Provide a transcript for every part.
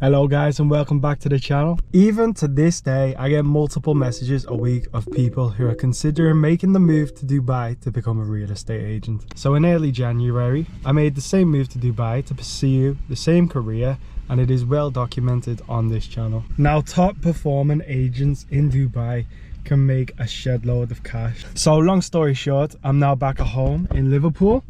Hello guys and welcome back to the channel. Even to this day, I get multiple messages a week of people who are considering making the move to Dubai to become a real estate agent. So in early January, I made the same move to Dubai to pursue the same career, and it is well documented on this channel. Now, top performing agents in Dubai can make a shed load of cash. So long story short, I'm now back at home in Liverpool.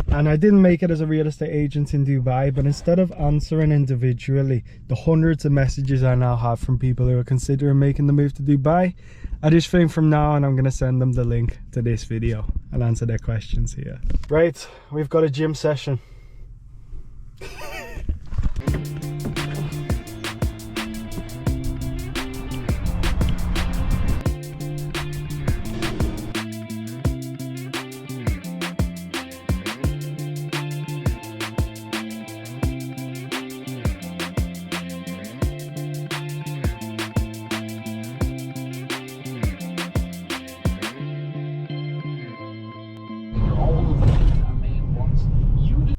And I didn't make it as a real estate agent in Dubai, but instead of answering individually the hundreds of messages I now have from people who are considering making the move to Dubai, I just think from now on I'm going to send them the link to this video and answer their questions here. Right, we've got a gym session.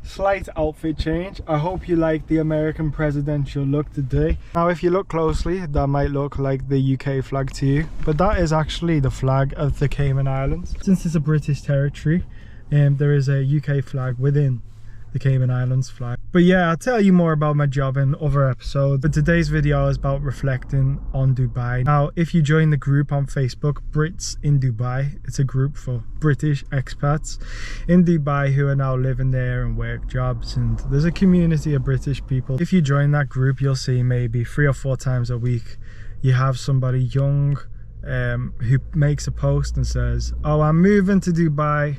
Slight outfit change. I hope you like the American presidential look today. Now if you look closely, that might look like the UK flag to you, but that is actually the flag of the Cayman Islands. Since it's a British territory, there is a UK flag within the Cayman Islands flag. But yeah, I'll tell you more about my job in other episodes, but today's video is about reflecting on Dubai. Now if you join the group on Facebook, Brits in Dubai, it's a group for British expats in Dubai who are now living there and work jobs, and there's a community of British people. If you join that group, you'll see maybe 3 or 4 times a week you have somebody young who makes a post and says, oh, I'm moving to Dubai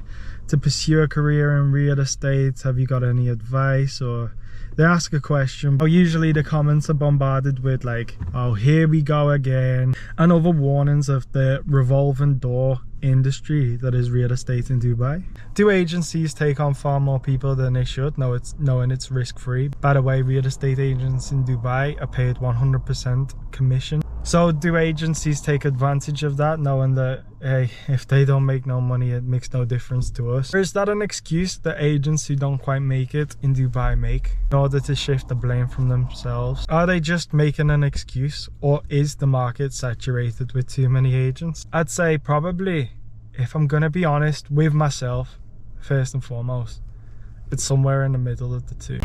to pursue a career in real estate, have you got any advice? Or they ask a question. Usually the comments are bombarded with like, oh, here we go again, and other warnings of the revolving door industry that is real estate in Dubai. Do agencies take on far more people than they should? No, knowing it's risk-free. By the way, real estate agents in Dubai are paid 100% commission. So do agencies take advantage of that, knowing that, hey, if they don't make no money, it makes no difference to us? Or is that an excuse that agents who don't quite make it in Dubai make in order to shift the blame from themselves? Are they just making an excuse, or is the market saturated with too many agents? I'd say probably, if I'm gonna be honest with myself, first and foremost, it's somewhere in the middle of the two.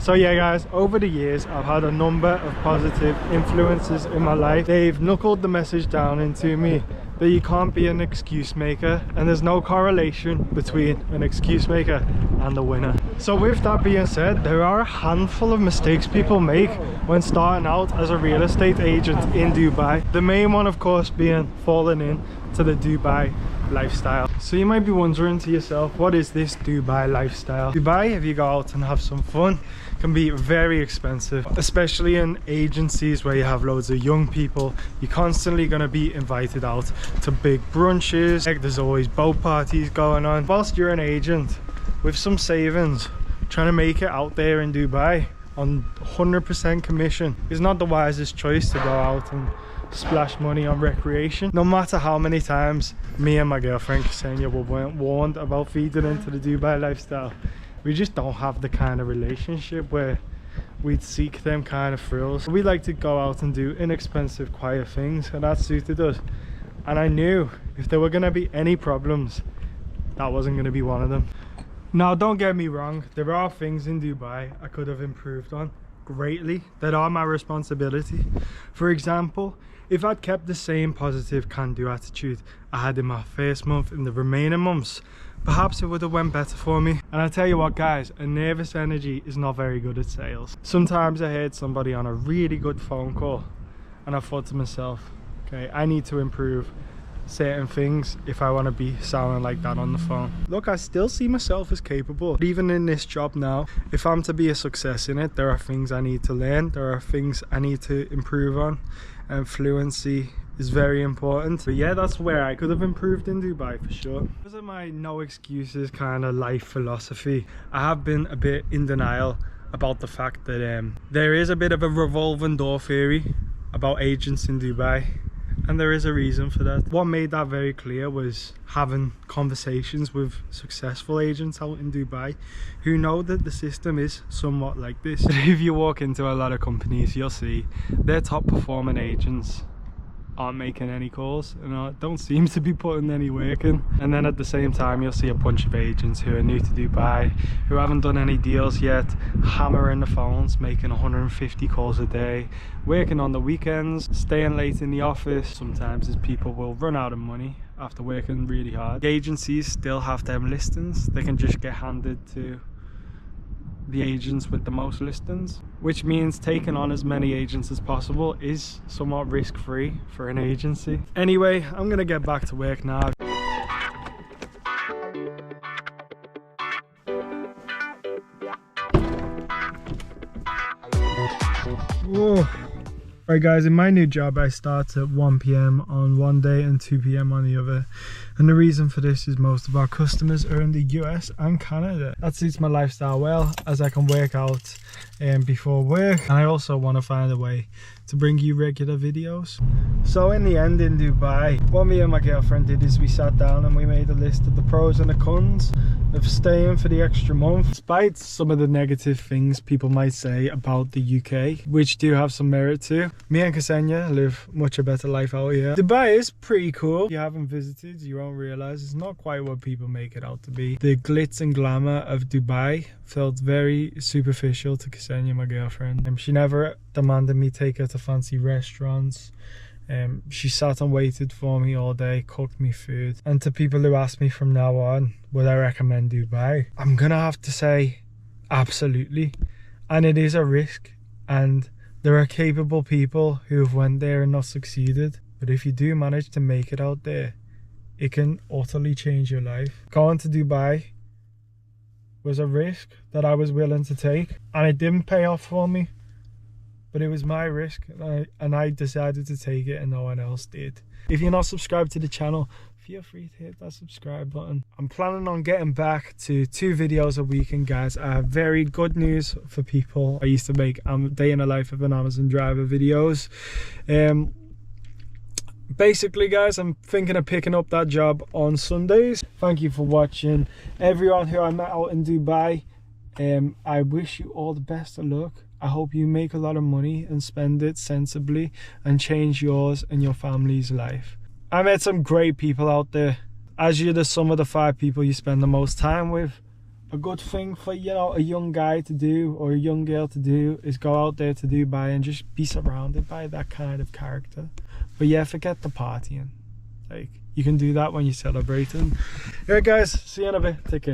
So yeah guys, over the years I've had a number of positive influences in my life. They've knuckled the message down into me that you can't be an excuse maker, and there's no correlation between an excuse maker and a winner. So with that being said, there are a handful of mistakes people make when starting out as a real estate agent in Dubai. The main one of course being falling in to the Dubai lifestyle. So you might be wondering to yourself, what is this Dubai lifestyle? Dubai, if you go out and have some fun, can be very expensive, especially in agencies where you have loads of young people. You're constantly going to be invited out to big brunches, there's always boat parties going on. Whilst you're an agent with some savings, trying to make it out there in Dubai on 100% commission is not the wisest choice to go out and splash money on recreation. No matter how many times me and my girlfriend Ksenia were warned about feeding into the Dubai lifestyle, we just don't have the kind of relationship where we'd seek them kind of thrills. We like to go out and do inexpensive, quiet things, and that suited us. And I knew if there were going to be any problems, that wasn't going to be one of them. Now don't get me wrong, there are things in Dubai I could have improved on greatly that are my responsibility. For example, if I'd kept the same positive can-do attitude I had in my first month, in the remaining months, perhaps it would have went better for me. And I tell you what guys, a nervous energy is not very good at sales. Sometimes I heard somebody on a really good phone call and I thought to myself, okay, I need to improve certain things if I want to be sounding like that on the phone. Look, I still see myself as capable. But even in this job now, if I'm to be a success in it, there are things I need to learn, there are things I need to improve on, and fluency is very important. But yeah, that's where I could have improved in Dubai for sure. Because of my no excuses kind of life philosophy, I have been a bit in denial about the fact that there is a bit of a revolving door theory about agents in Dubai. and there is a reason for that. What made that very clear was having conversations with successful agents out in Dubai who know that the system is somewhat like this. If you walk into a lot of companies, you'll see their top performing agents aren't making any calls and don't seem to be putting any work in. And then at the same time, you'll see a bunch of agents who are new to Dubai, who haven't done any deals yet, hammering the phones, making 150 calls a day, working on the weekends, staying late in the office. Sometimes as people will run out of money after working really hard. The agencies still have them listings. They can just get handed to the agents with the most listings, which means taking on as many agents as possible is somewhat risk-free for an agency. Anyway, I'm gonna get back to work now. Whoa. Right guys, in my new job I start at 1 PM on one day and 2 PM on the other, and the reason for this is most of our customers are in the US and Canada. That suits my lifestyle well, as I can work out before work, and I also want to find a way to bring you regular videos. So in the end, in Dubai, what me and my girlfriend did is we sat down and we made a list of the pros and the cons of staying for the extra month. Despite some of the negative things people might say about the UK, which do have some merit to, me and Ksenia live much a better life out here. Dubai is pretty cool. If you haven't visited, you won't realize it's not quite what people make it out to be. The glitz and glamour of Dubai felt very superficial to Ksenia, my girlfriend. She never demanded me take her to fancy restaurants. She sat and waited for me all day, cooked me food. And to people who ask me from now on, would I recommend Dubai? I'm gonna have to say absolutely. And it is a risk, and there are capable people who have went there and not succeeded. But if you do manage to make it out there, it can utterly change your life. Going to Dubai was a risk that I was willing to take, and it didn't pay off for me. But it was my risk, and I decided to take it, and no one else did. If you're not subscribed to the channel, feel free to hit that subscribe button. I'm planning on getting back to 2 videos a week, and guys, I have very good news for people. I used to make day in the life of an Amazon driver videos. Basically guys, I'm thinking of picking up that job on Sundays. Thank you for watching. Everyone who I met out in Dubai, I wish you all the best of luck. I hope you make a lot of money and spend it sensibly and change yours and your family's life. I met some great people out there. As you're the sum of the 5 people you spend the most time with, a good thing for, you know, a young guy to do or a young girl to do is go out there to Dubai and just be surrounded by that kind of character. But yeah, forget the partying. Like, you can do that when you're celebrating. Alright guys, see you in a bit. Take care.